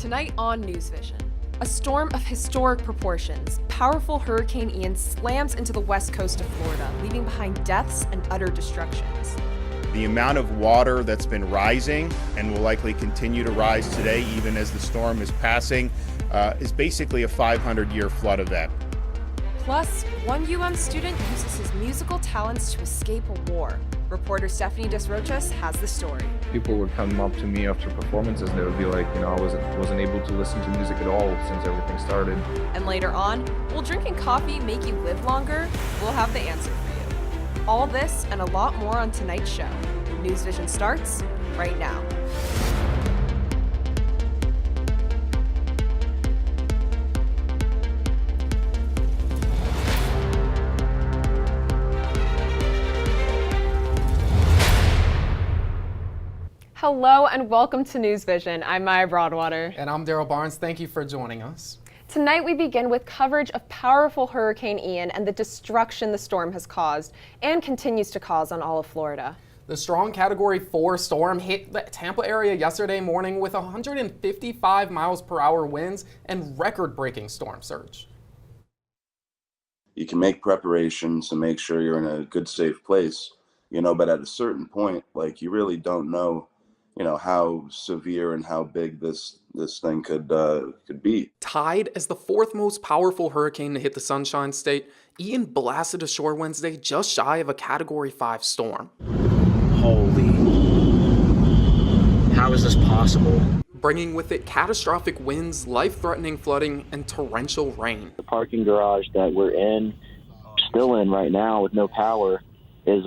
Tonight on NewsVision, a storm of historic proportions, powerful Hurricane Ian slams into the west coast of Florida, leaving behind deaths and utter destructions. The amount of water that's been rising and will likely continue to rise today, even as the storm is passing, is basically a 500-year flood event. Plus, one student uses his musical talents to escape a war. Reporter Stephanie Desrochas has the story. People would come up to me after performances and they would be like, I wasn't able to listen to music at all since everything started. And later on, will drinking coffee make you live longer? We'll have the answer for you. All this and a lot more on tonight's show. NewsVision starts right now. Hello and welcome to NewsVision. I'm Maya Broadwater. And I'm Daryl Barnes. Thank you for joining us. Tonight we begin with coverage of powerful Hurricane Ian and the destruction the storm has caused and continues to cause on all of Florida. The strong Category 4 storm hit the Tampa area yesterday morning with 155 miles per hour winds and record-breaking storm surge. You can make preparations to make sure you're in a good, safe place, but at a certain point, you really don't know how severe and how big this thing could be. Tied as the fourth most powerful hurricane to hit the Sunshine State, Ian blasted ashore Wednesday just shy of a Category 5 storm. Holy, how is this possible? Bringing with it catastrophic winds, life-threatening flooding, and torrential rain. The parking garage that we're still in right now with no power, is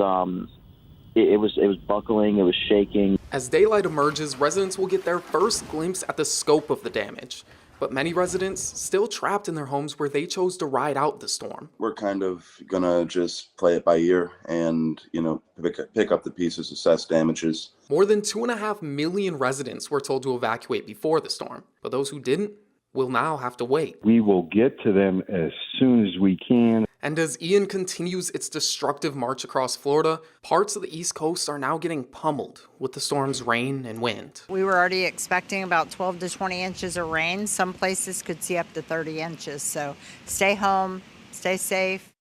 it was buckling, it was shaking. As daylight emerges, residents will get their first glimpse at the scope of the damage. But many residents still trapped in their homes where they chose to ride out the storm. We're kind of gonna just play it by ear and, pick up the pieces, assess damages. More than 2.5 million residents were told to evacuate before the storm, but those who didn't will now have to wait. We will get to them as soon as we can. And as Ian continues its destructive march across Florida, parts of the East Coast are now getting pummeled with the storm's rain and wind. We were already expecting about 12 to 20 inches of rain. Some places could see up to 30 inches. So stay home, stay safe.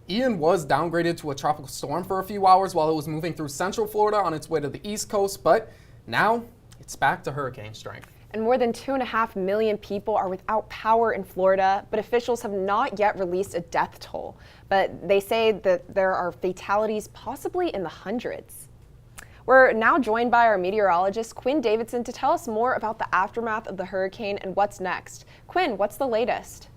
Ian was downgraded to a tropical storm for a few hours while it was moving through central Florida on its way to the East Coast, but now it's back to hurricane strength. And more than 2.5 million people are without power in Florida, but officials have not yet released a death toll. But they say that there are fatalities possibly in the hundreds. We're now joined by our meteorologist, Quinn Davidson, to tell us more about the aftermath of the hurricane and what's next. Quinn, what's the latest?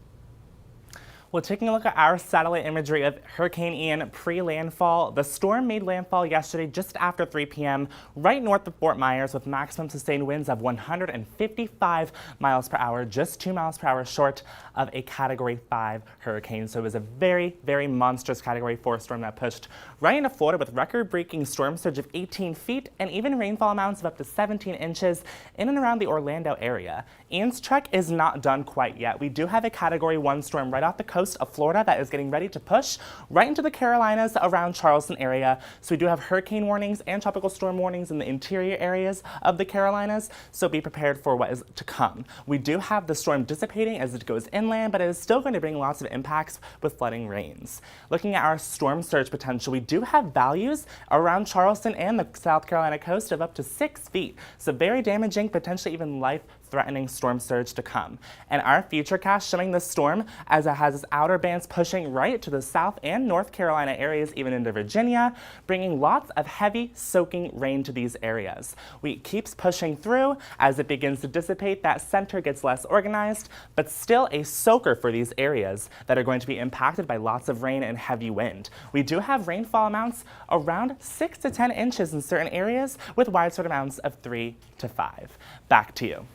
Well, taking a look at our satellite imagery of Hurricane Ian pre-landfall, the storm made landfall yesterday just after 3 p.m. right north of Fort Myers with maximum sustained winds of 155 miles per hour, just 2 miles per hour short of a Category 5 hurricane. So it was a very, very monstrous Category 4 storm that pushed right into Florida with record-breaking storm surge of 18 feet and even rainfall amounts of up to 17 inches in and around the Orlando area. Ian's trek is not done quite yet. We do have a Category 1 storm right off the coast of Florida that is getting ready to push right into the Carolinas around Charleston area. So we do have hurricane warnings and tropical storm warnings in the interior areas of the Carolinas, so be prepared for what is to come. We do have the storm dissipating as it goes inland, but it is still going to bring lots of impacts with flooding rains. Looking at our storm surge potential, we do have values around Charleston and the South Carolina coast of up to 6 feet, so very damaging, potentially even life-threatening storm surge to come. And our futurecast showing the storm as it has its outer bands pushing right to the South and North Carolina areas, even into Virginia, bringing lots of heavy soaking rain to these areas. It keeps pushing through. As it begins to dissipate, that center gets less organized, but still a soaker for these areas that are going to be impacted by lots of rain and heavy wind. We do have rainfall amounts around 6 to 10 inches in certain areas with widespread amounts of 3 to 5. Back to you.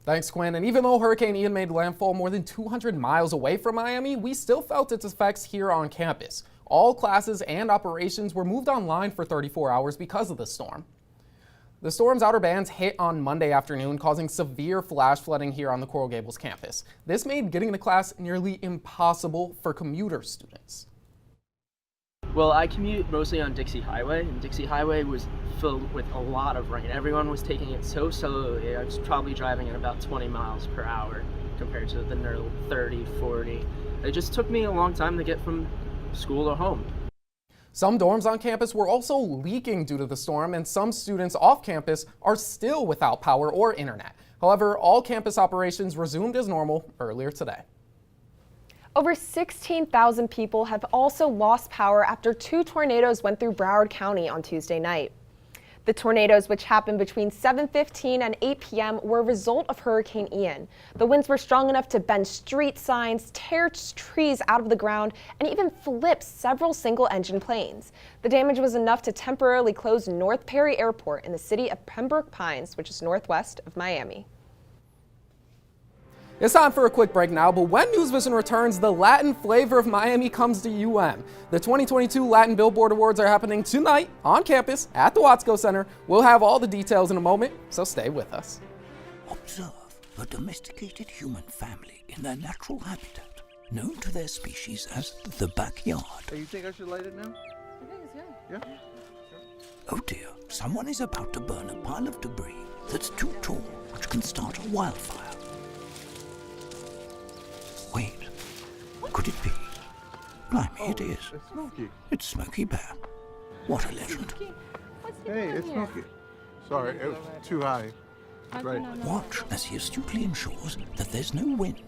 Thanks, Quinn. And even though Hurricane Ian made landfall more than 200 miles away from Miami, we still felt its effects here on campus. All classes and operations were moved online for 34 hours because of the storm. The storm's outer bands hit on Monday afternoon, causing severe flash flooding here on the Coral Gables campus. This made getting to class nearly impossible for commuter students. Well, I commute mostly on Dixie Highway, and Dixie Highway was filled with a lot of rain. Everyone was taking it so slowly. I was probably driving at about 20 miles per hour compared to the normal 30, 40. It just took me a long time to get from school to home. Some dorms on campus were also leaking due to the storm, and some students off campus are still without power or internet. However, all campus operations resumed as normal earlier today. Over 16,000 people have also lost power after 2 tornadoes went through Broward County on Tuesday night. The tornadoes, which happened between 7:15 and 8 p.m., were a result of Hurricane Ian. The winds were strong enough to bend street signs, tear trees out of the ground, and even flip several single-engine planes. The damage was enough to temporarily close North Perry Airport in the city of Pembroke Pines, which is northwest of Miami. It's time for a quick break now, but when NewsVision returns, the Latin flavor of Miami comes to UM. The 2022 Latin Billboard Awards are happening tonight on campus at the Watsco Center. We'll have all the details in a moment, so stay with us. Observe a domesticated human family in their natural habitat, known to their species as the backyard. Hey, you think I should light it now? I think it's good. Yeah? Oh dear, someone is about to burn a pile of debris that's too tall, which can start a wildfire. Wait, could it be? Blimey, it is. It's Smokey. It's Smokey Bear. What a legend. Hey, it's Smokey. Sorry, it was too high. Right. Watch as he astutely ensures that there's no wind,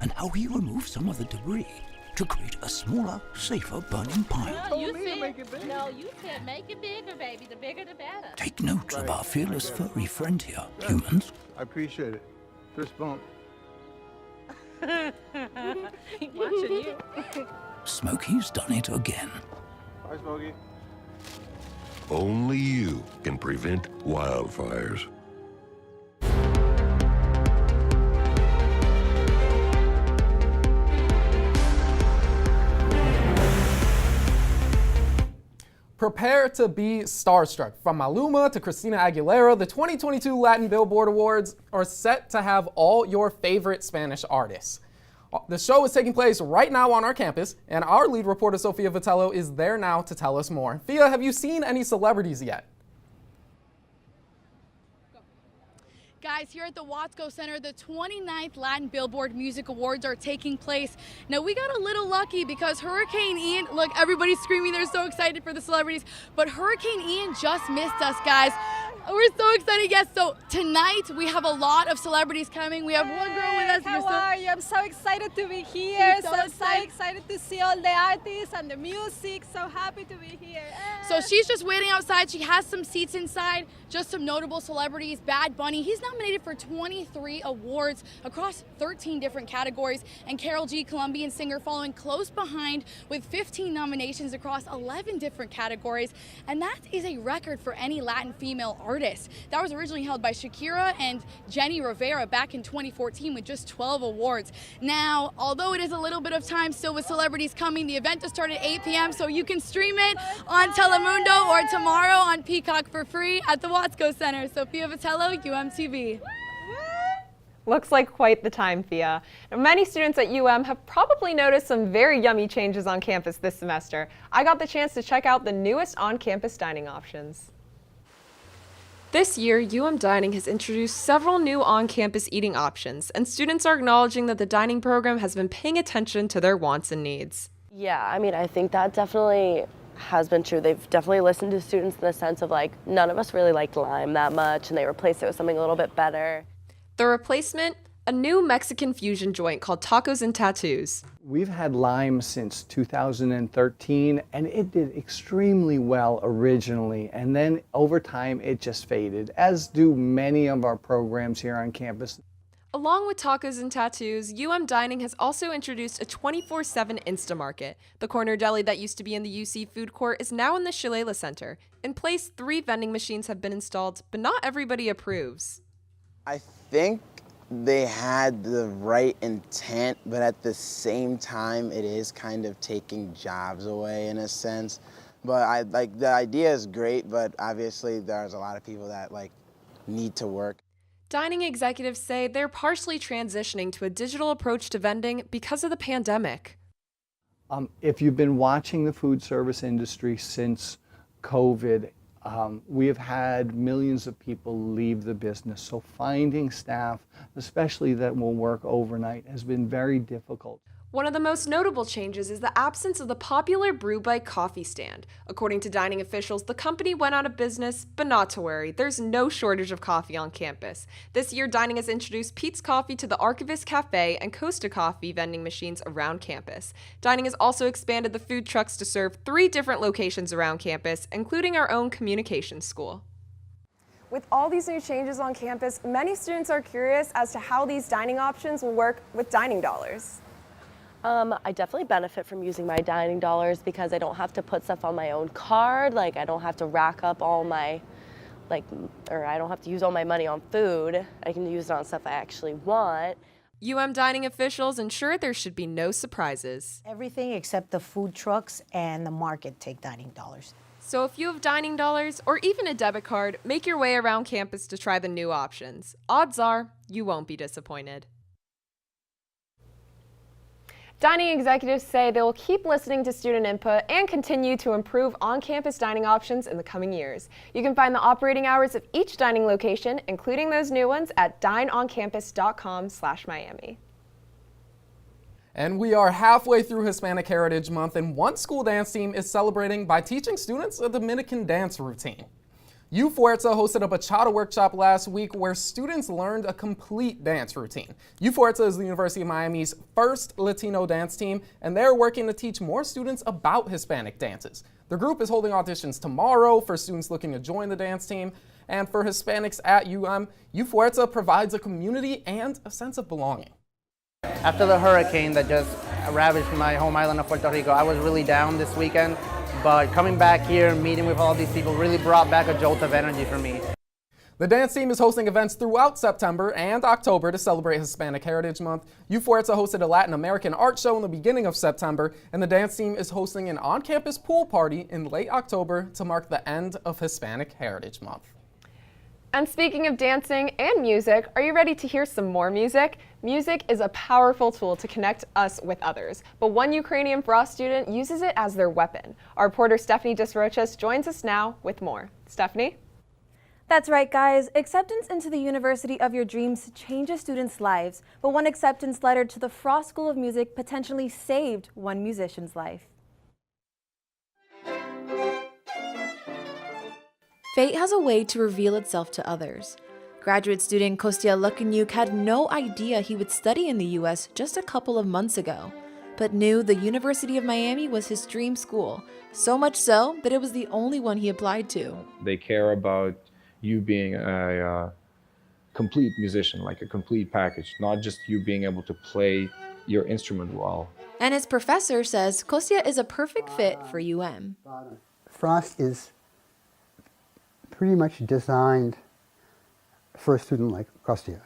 and how he removes some of the debris to create a smaller, safer burning pile. No, you said make it bigger, baby. The bigger, the better. Take note of our fearless furry friend here, humans. I appreciate it. Fist bump. Watching you. Smokey's done it again. Bye, Smokey. Only you can prevent wildfires. Prepare to be starstruck. From Maluma to Christina Aguilera, the 2022 Latin Billboard Awards are set to have all your favorite Spanish artists. The show is taking place right now on our campus, and our lead reporter, Sofia Vitello, is there now to tell us more. Fia, have you seen any celebrities yet? Guys, here at the Watsco Center, the 29th Latin Billboard Music Awards are taking place. Now, we got a little lucky because Hurricane Ian, look, everybody's screaming, they're so excited for the celebrities, but Hurricane Ian just missed us, guys. We're so excited. Yes, so tonight we have a lot of celebrities coming. We have one girl with us. How are you? I'm so excited to be here. So excited to see all the artists and the music. So happy to be here. So she's just waiting outside. She has some seats inside. Just some notable celebrities. Bad Bunny, he's nominated for 23 awards across 13 different categories. And Karol G, Colombian singer, following close behind with 15 nominations across 11 different categories. And that is a record for any Latin female artist. That was originally held by Shakira and Jenny Rivera back in 2014 with just 12 awards. Now, although it is a little bit of time still with celebrities coming, the event just started at 8 p.m. so you can stream it on Telemundo or tomorrow on Peacock for free at the Watsco Center. Sofia Vitello, UMTV. Looks like quite the time, Fia. Now, many students at UM have probably noticed some very yummy changes on campus this semester. I got the chance to check out the newest on-campus dining options. This year, UM Dining has introduced several new on-campus eating options, and students are acknowledging that the dining program has been paying attention to their wants and needs. Yeah, I mean, I think that definitely has been true. They've definitely listened to students in the sense of like, none of us really liked lime that much, and they replaced it with something a little bit better. The replacement? A new Mexican fusion joint called Tacos and Tattoos. We've had lime since 2013, and it did extremely well originally, and then over time it just faded, as do many of our programs here on campus. Along with Tacos and Tattoos, UM Dining has also introduced a 24/7 Instamarket. The corner deli that used to be in the UC food court is now in the Shalala Center. In place, 3 vending machines have been installed, but not everybody approves. I think they had the right intent, but at the same time, it is kind of taking jobs away in a sense. But the idea is great, but obviously there's a lot of people that need to work. Dining executives say they're partially transitioning to a digital approach to vending because of the pandemic. If you've been watching the food service industry since COVID, we have had millions of people leave the business. So finding staff, especially that will work overnight, has been very difficult. One of the most notable changes is the absence of the popular Brew Bike coffee stand. According to dining officials, the company went out of business, but not to worry, there's no shortage of coffee on campus. This year, dining has introduced Pete's Coffee to the Archivist Cafe and Costa Coffee vending machines around campus. Dining has also expanded the food trucks to serve 3 different locations around campus, including our own communications school. With all these new changes on campus, many students are curious as to how these dining options will work with dining dollars. I definitely benefit from using my dining dollars because I don't have to put stuff on my own card. Like, I don't have to rack up all my, or I don't have to use all my money on food. I can use it on stuff I actually want. Dining officials ensure there should be no surprises. Everything except the food trucks and the market take dining dollars. So if you have dining dollars or even a debit card, make your way around campus to try the new options. Odds are you won't be disappointed. Dining executives say they will keep listening to student input and continue to improve on-campus dining options in the coming years. You can find the operating hours of each dining location, including those new ones, at dineoncampus.com/Miami. And we are halfway through Hispanic Heritage Month, and one school dance team is celebrating by teaching students a Dominican dance routine. U Fuerza hosted a bachata workshop last week where students learned a complete dance routine. U Fuerza is the University of Miami's first Latino dance team, and they're working to teach more students about Hispanic dances. The group is holding auditions tomorrow for students looking to join the dance team. And for Hispanics at UM, U Fuerza provides a community and a sense of belonging. After the hurricane that just ravaged my home island of Puerto Rico, I was really down this weekend. But coming back here and meeting with all these people really brought back a jolt of energy for me. The dance team is hosting events throughout September and October to celebrate Hispanic Heritage Month. U Fuerza hosted a Latin American art show in the beginning of September, and the dance team is hosting an on-campus pool party in late October to mark the end of Hispanic Heritage Month. And speaking of dancing and music, are you ready to hear some more music? Music is a powerful tool to connect us with others, but one Ukrainian Frost student uses it as their weapon. Our reporter Stephanie Disrochas joins us now with more. Stephanie? That's right, guys. Acceptance into the university of your dreams changes students' lives, but one acceptance letter to the Frost School of Music potentially saved one musician's life. Fate has a way to reveal itself to others. Graduate student Kostya Lukanyuk had no idea he would study in the U.S. just a couple of months ago, but knew the University of Miami was his dream school, so much so that it was the only one he applied to. They care about you being a complete musician, like a complete package, not just you being able to play your instrument well. And his professor says Kostya is a perfect fit for UM. Frost is pretty much designed for a student like Kostya.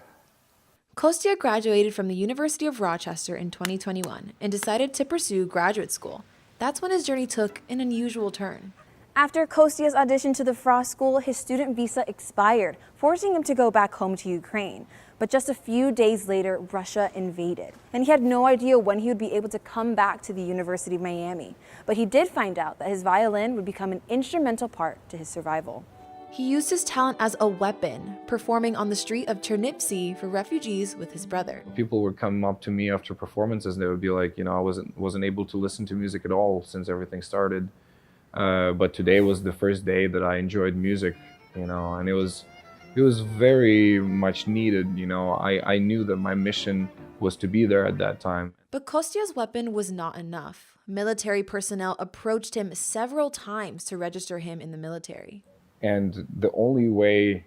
Kostya graduated from the University of Rochester in 2021 and decided to pursue graduate school. That's when his journey took an unusual turn. After Kostya's audition to the Frost School, his student visa expired, forcing him to go back home to Ukraine. But just a few days later, Russia invaded. And he had no idea when he would be able to come back to the University of Miami. But he did find out that his violin would become an instrumental part to his survival. He used his talent as a weapon, performing on the street of Chernivtsi for refugees with his brother. People would come up to me after performances and they would be like, I wasn't able to listen to music at all since everything started. But today was the first day that I enjoyed music, and it was very much needed. I knew that my mission was to be there at that time. But Kostya's weapon was not enough. Military personnel approached him several times to register him in the military. And the only way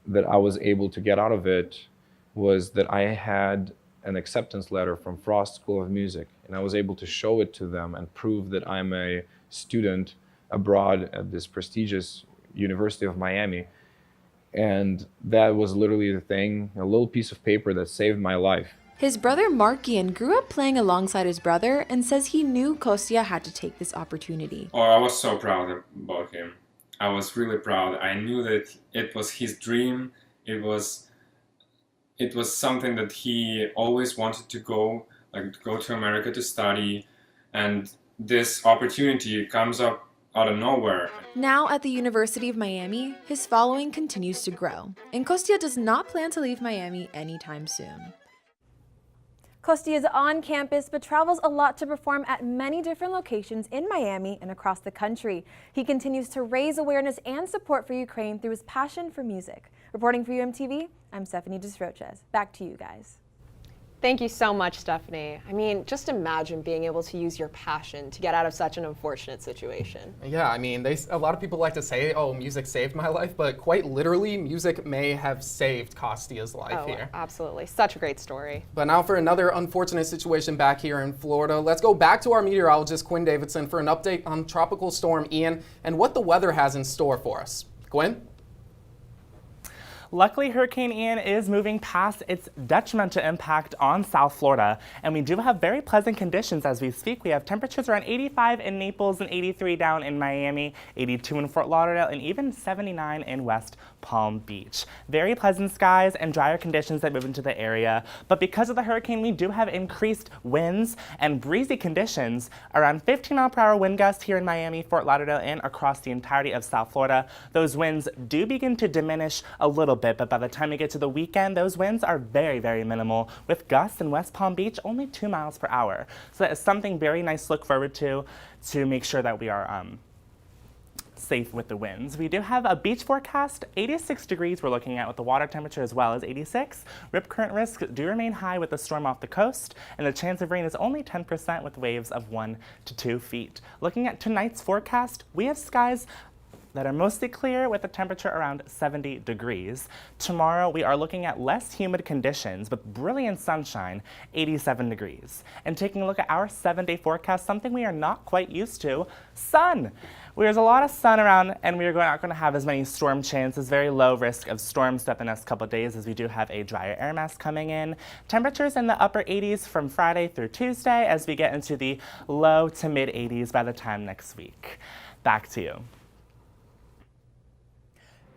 that I was able to get out of it was that I had an acceptance letter from Frost School of Music, and I was able to show it to them and prove that I'm a student abroad at this prestigious University of Miami. And that was literally the thing, a little piece of paper that saved my life. His brother Markian grew up playing alongside his brother and says he knew Kostya had to take this opportunity. Oh, I was so proud about him. I was really proud. I knew that it was his dream. It was something that he always wanted to go to America to study. and this opportunity comes up out of nowhere. Now at the University of Miami, his following continues to grow, and Kostya does not plan to leave Miami anytime soon. Kostya is on campus but travels a lot to perform at many different locations in Miami and across the country. He continues to raise awareness and support for Ukraine through his passion for music. Reporting for UMTV, I'm Stephanie Desroches. Back to you guys. Thank you so much, Stephanie. I mean, just imagine being able to use your passion to get out of such an unfortunate situation. Yeah, I mean, a lot of people like to say, oh, music saved my life, but quite literally, music may have saved Kostya's life here. Absolutely. Such a great story. But now for another unfortunate situation back here in Florida. Let's go back to our meteorologist, Quinn Davidson, for an update on Tropical Storm Ian and what the weather has in store for us. Quinn? Luckily, Hurricane Ian is moving past its detrimental impact on South Florida, and we do have very pleasant conditions as we speak. We have temperatures around 85 in Naples and 83 down in Miami, 82 in Fort Lauderdale, and even 79 in West Palm Beach. Very pleasant skies and drier conditions that move into the area, but because of the hurricane, we do have increased winds and breezy conditions, around 15-mile-per-hour wind gusts here in Miami, Fort Lauderdale, and across the entirety of South Florida. Those winds do begin to diminish a little bit, but by the time we get to the weekend, those winds are very, very minimal, with gusts in West Palm Beach only 2 miles per hour. So that is something very nice to look forward to make sure that we are safe with the winds. We do have a beach forecast, 86 degrees we're looking at with the water temperature as well as 86. Rip current risks do remain high with the storm off the coast, and the chance of rain is only 10% with waves of 1 to 2 feet. Looking at tonight's forecast, we have skies that are mostly clear with a temperature around 70 degrees. Tomorrow we are looking at less humid conditions but brilliant sunshine, 87 degrees. And taking a look at our 7-day forecast, something we are not quite used to, sun. There's a lot of sun around, and we are not going to have as many storm chances, very low risk of storms throughout the next couple of days as we do have a drier air mass coming in. Temperatures in the upper 80s from Friday through Tuesday as we get into the low to mid 80s by the time next week. Back to you.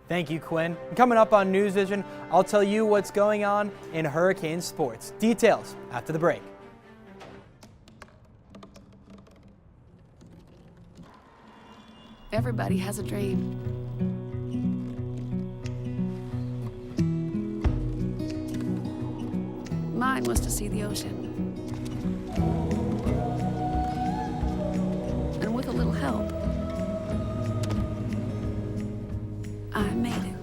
Thank you, Quinn. Coming up on NewsVision, I'll tell you what's going on in hurricane sports. Details after the break. Everybody has a dream. Mine was to see the ocean. And with a little help, I made it.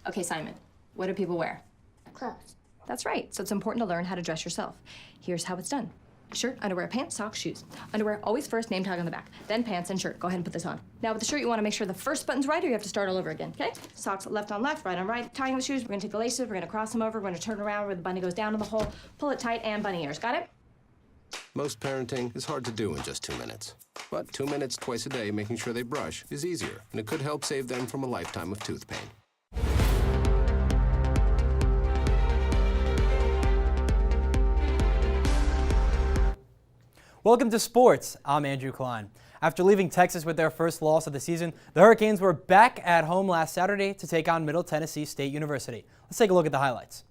Okay, Simon, what do people wear? Clothes. That's right, so it's important to learn how to dress yourself. Here's how it's done. Shirt, underwear, pants, socks, shoes. Underwear, always first, name tag on the back. Then pants and shirt. Go ahead and put this on. Now with the shirt, you want to make sure the first button's right or you have to start all over again, okay? Socks left on left, right on right. Tying the shoes, we're gonna take the laces, we're gonna cross them over, we're gonna turn around where the bunny goes down in the hole, pull it tight, and bunny ears. Got it? Most parenting is hard to do in just 2 minutes. But 2 minutes twice a day making sure they brush is easier, and it could help save them from a lifetime of tooth pain. Welcome to sports. I'm Andrew Klein. After leaving Texas with their first loss of the season, the Hurricanes were back at home last Saturday to take on Middle Tennessee State University. Let's take a look at the highlights.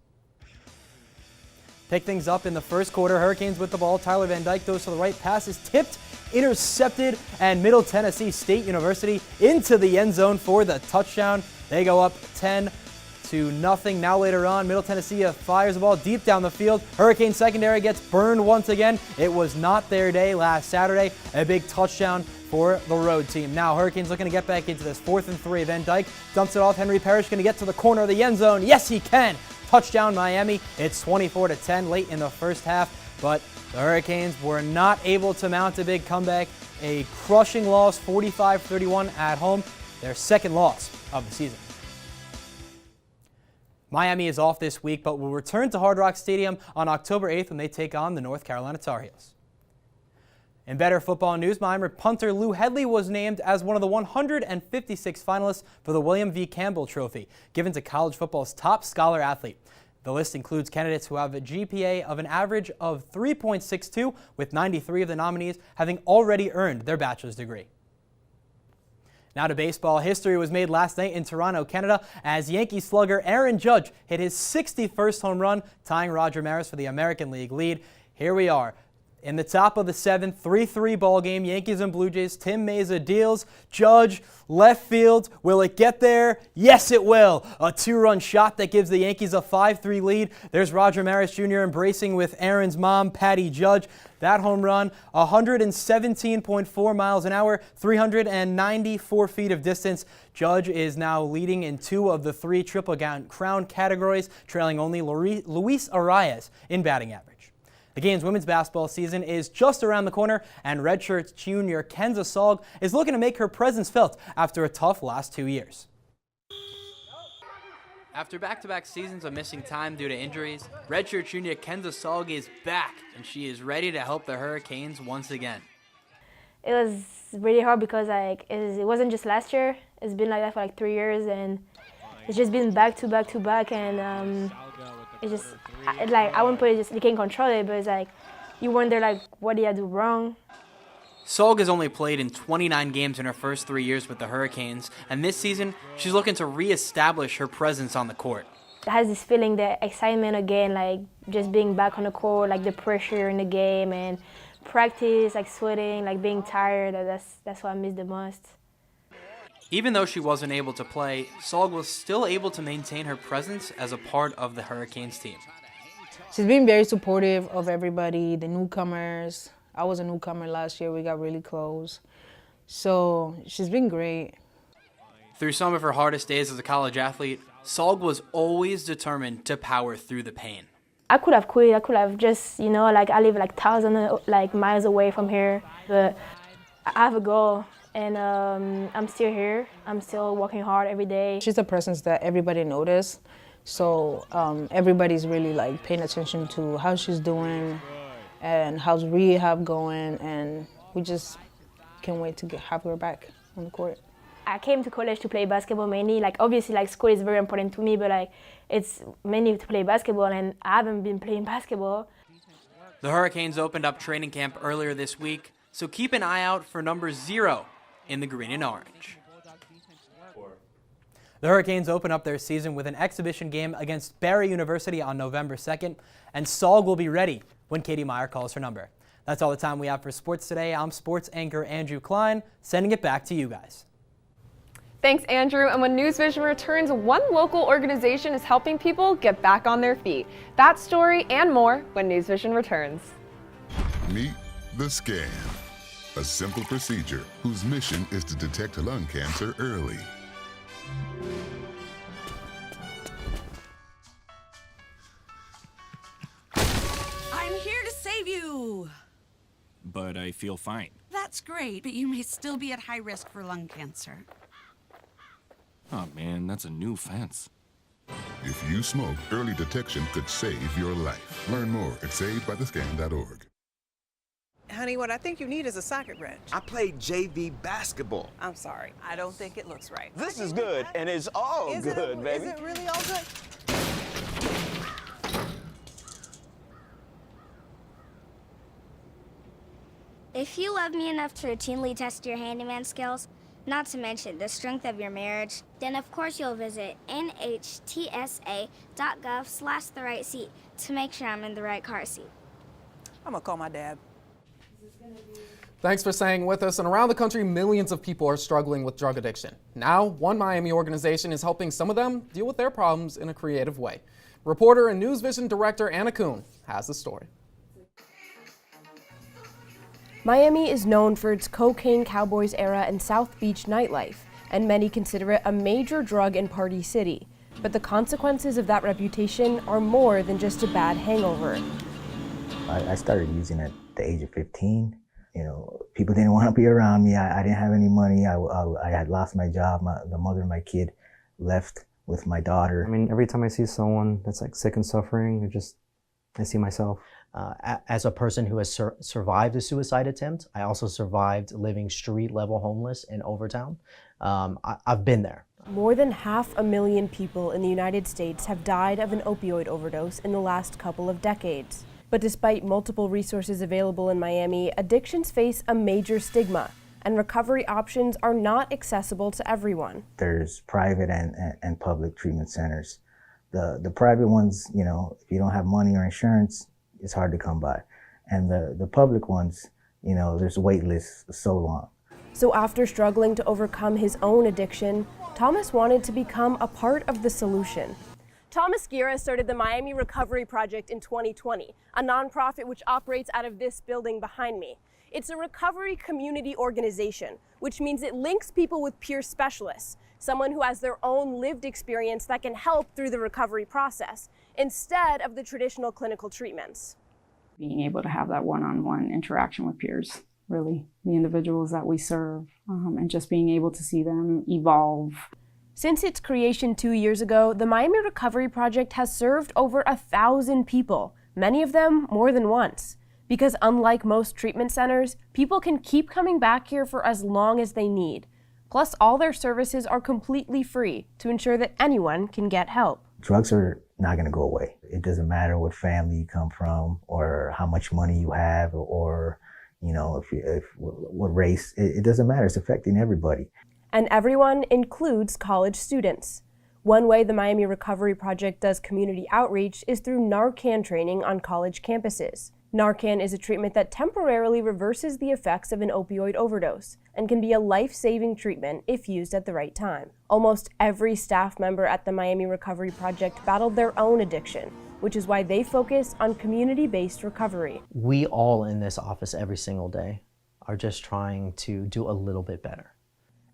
Pick things up in the first quarter. Hurricanes with the ball. Tyler Van Dyke goes to the right. Pass is tipped, intercepted, and Middle Tennessee State University into the end zone for the touchdown. They go up 10-0. Now later on, Middle Tennessee fires the ball deep down the field. Hurricane secondary gets burned once again. It was not their day last Saturday. A big touchdown for the road team. Now Hurricanes looking to get back into this. 4th and 3. Van Dyke dumps it off. Henry Parrish going to get to the corner of the end zone. Yes, he can. Touchdown Miami. It's 24-10 late in the first half, but the Hurricanes were not able to mount a big comeback. A crushing loss, 45-31 at home. Their second loss of the season. Miami is off this week, but will return to Hard Rock Stadium on October 8th when they take on the North Carolina Tar Heels. In better football news, Miami punter Lou Headley was named as one of the 156 finalists for the William V. Campbell Trophy, given to college football's top scholar athlete. The list includes candidates who have a GPA of an average of 3.62, with 93 of the nominees having already earned their bachelor's degree. Now to baseball. History was made last night in Toronto, Canada, as Yankee slugger Aaron Judge hit his 61st home run, tying Roger Maris for the American League lead. Here we are. In the top of the 7th, 3-3 ball game, Yankees and Blue Jays. Tim Meza deals. Judge, left field. Will it get there? Yes, it will. A 2-run shot that gives the Yankees a 5-3 lead. There's Roger Maris Jr. embracing with Aaron's mom, Patty Judge. That home run, 117.4 miles an hour, 394 feet of distance. Judge is now leading in 2 of the 3 Triple Crown categories, trailing only Luis Arias in batting average. The Canes women's basketball season is just around the corner, and redshirt junior Kenza Salg is looking to make her presence felt after a tough last 2 years. After back-to-back seasons of missing time due to injuries, redshirt junior Kenza Salg is back, and she is ready to help the Hurricanes once again. It was really hard because it wasn't just last year. It's been like that for like 3 years, and it's just been back to back to back, and it's just I wouldn't put it just you can't control it, but it's like you wonder like what did I do wrong. Salg has only played in 29 games in her first 3 years with the Hurricanes, and this season she's looking to reestablish her presence on the court. It has this feeling, the excitement again, like just being back on the court, like the pressure in the game and practice, like sweating, like being tired. That's what I miss the most. Even though she wasn't able to play, Salg was still able to maintain her presence as a part of the Hurricanes team. She's been very supportive of everybody, the newcomers. I was a newcomer last year. We got really close. So she's been great. Through some of her hardest days as a college athlete, Salg was always determined to power through the pain. I could have quit. I could have just, like I live like thousands miles away from here. But I have a goal, and I'm still here. I'm still working hard every day. She's a presence that everybody notices. So everybody's really like paying attention to how she's doing and how's rehab going, and we just can't wait to have her back on the court. I came to college to play basketball mainly. Like obviously like school is very important to me, but like it's mainly to play basketball, and I haven't been playing basketball. The Hurricanes opened up training camp earlier this week, so keep an eye out for number 0 in the green and orange. The Hurricanes open up their season with an exhibition game against Barry University on November 2nd, and Salg will be ready when Katie Meyer calls her number. That's all the time we have for sports today. I'm sports anchor Andrew Klein, sending it back to you guys. Thanks, Andrew. And when NewsVision returns, one local organization is helping people get back on their feet. That story and more when NewsVision returns. Meet the scan, a simple procedure whose mission is to detect lung cancer early. I'm here to save you. But I feel fine. That's great, but you may still be at high risk for lung cancer. Oh man, that's a new fence. If you smoke, early detection could save your life. Learn more at savedbythescan.org. Honey, what I think you need is a socket wrench. I played JV basketball. I'm sorry. I don't think it looks right. This is good, and it's all good, baby. Is it really all good? If you love me enough to routinely test your handyman skills, not to mention the strength of your marriage, then of course you'll visit nhtsa.gov/therightseat to make sure I'm in the right car seat. I'm gonna call my dad. Thanks for staying with us. And around the country, millions of people are struggling with drug addiction. Now, one Miami organization is helping some of them deal with their problems in a creative way. Reporter and NewsVision director Anna Kuhn has the story. Miami is known for its cocaine cowboys era and South Beach nightlife, and many consider it a major drug and party city. But the consequences of that reputation are more than just a bad hangover. I started using at the age of 15. People didn't want to be around me. I didn't have any money. I had lost my job. The mother of my kid left with my daughter. I mean, every time I see someone that's like sick and suffering, I see myself. As a person who has survived a suicide attempt, I also survived living street-level homeless in Overtown. I've been there. More than 500,000 people in the United States have died of an opioid overdose in the last couple of decades. But despite multiple resources available in Miami, addictions face a major stigma, and recovery options are not accessible to everyone. There's private and public treatment centers. The private ones, you know, if you don't have money or insurance, it's hard to come by. And the public ones, you know, there's wait lists so long. So after struggling to overcome his own addiction, Thomas wanted to become a part of the solution. Thomas Gira started the Miami Recovery Project in 2020, a nonprofit which operates out of this building behind me. It's a recovery community organization, which means it links people with peer specialists, someone who has their own lived experience that can help through the recovery process, instead of the traditional clinical treatments. Being able to have that one-on-one interaction with peers, really, the individuals that we serve, and just being able to see them evolve. Since its creation 2 years ago, the Miami Recovery Project has served over 1,000 people, many of them more than once. Because unlike most treatment centers, people can keep coming back here for as long as they need. Plus, all their services are completely free to ensure that anyone can get help. Drugs are not going to go away. It doesn't matter what family you come from or how much money you have or you know, what race. It doesn't matter. It's affecting everybody. And everyone includes college students. One way the Miami Recovery Project does community outreach is through Narcan training on college campuses. Narcan is a treatment that temporarily reverses the effects of an opioid overdose and can be a life-saving treatment if used at the right time. Almost every staff member at the Miami Recovery Project battled their own addiction, which is why they focus on community-based recovery. We all in this office every single day are just trying to do a little bit better.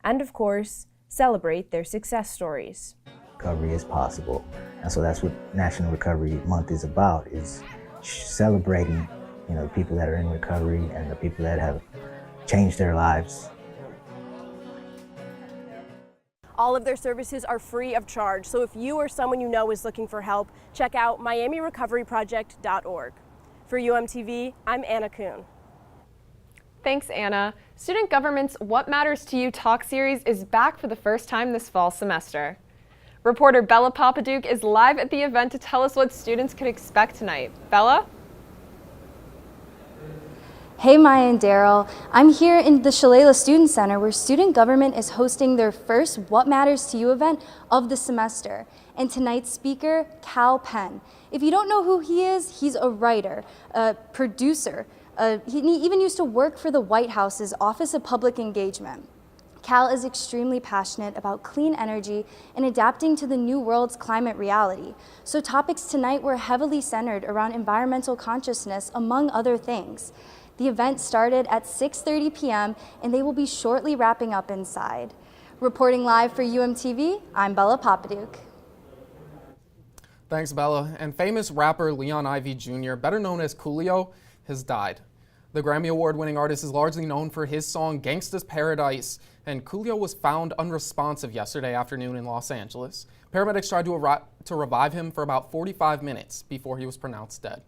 And of course, celebrate their success stories. Recovery is possible. And so that's what National Recovery Month is about, is celebrating, you know, the people that are in recovery and the people that have changed their lives. All of their services are free of charge, so if you or someone you know is looking for help, check out miamirecoveryproject.org. For UMTV, I'm Anna Kuhn. Thanks, Anna. Student Government's What Matters to You talk series is back for the first time this fall semester. Reporter Bella Papaduke is live at the event to tell us what students could expect tonight. Bella? Hey Maya and Daryl, I'm here in the Shalala Student Center where Student Government is hosting their first What Matters to You event of the semester. And tonight's speaker, Cal Penn. If you don't know who he is, he's a writer, a producer. He even used to work for the White House's Office of Public Engagement. Cal is extremely passionate about clean energy and adapting to the new world's climate reality. So topics tonight were heavily centered around environmental consciousness, among other things. The event started at 6:30 p.m. and they will be shortly wrapping up inside. Reporting live for UMTV, I'm Bella Papaduke. Thanks, Bella. And famous rapper Leon Ivy Jr., better known as Coolio, has died. The Grammy Award-winning artist is largely known for his song Gangsta's Paradise, and Coolio was found unresponsive yesterday afternoon in Los Angeles. Paramedics tried to revive him for about 45 minutes before he was pronounced dead.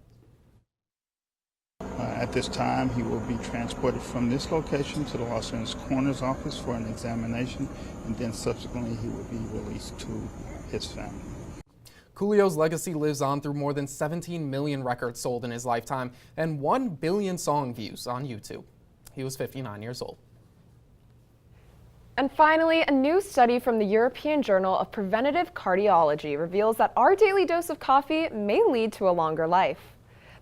At this time, he will be transported from this location to the Los Angeles Coroner's Office for an examination, and then subsequently he will be released to his family. Coolio's legacy lives on through more than 17 million records sold in his lifetime and 1 billion song views on YouTube. He was 59 years old. And finally, a new study from the European Journal of Preventive Cardiology reveals that our daily dose of coffee may lead to a longer life.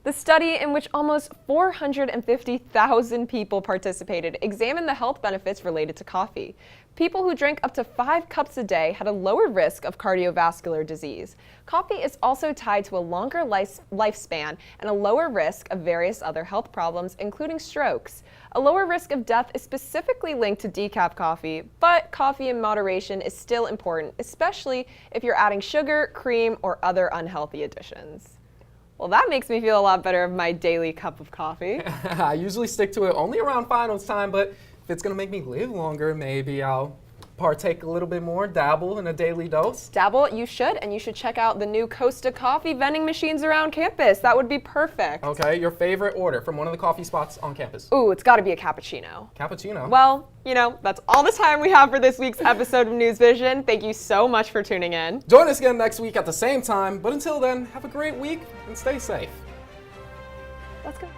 The study, in which almost 450,000 people participated, examined the health benefits related to coffee. People who drank up to 5 cups a day had a lower risk of cardiovascular disease. Coffee is also tied to a longer lifespan and a lower risk of various other health problems, including strokes. A lower risk of death is specifically linked to decaf coffee, but coffee in moderation is still important, especially if you're adding sugar, cream, or other unhealthy additions. Well, that makes me feel a lot better of my daily cup of coffee. I usually stick to it only around finals time, but if it's going to make me live longer, maybe I'll partake a little bit more, dabble in a daily dose. Dabble, you should, and you should check out the new Costa Coffee vending machines around campus. That would be perfect. Okay, your favorite order from one of the coffee spots on campus? Ooh, it's got to be a cappuccino. Cappuccino? Well, you know, that's all the time we have for this week's episode of NewsVision. Thank you so much for tuning in. Join us again next week at the same time, but until then, have a great week and stay safe. Let's go.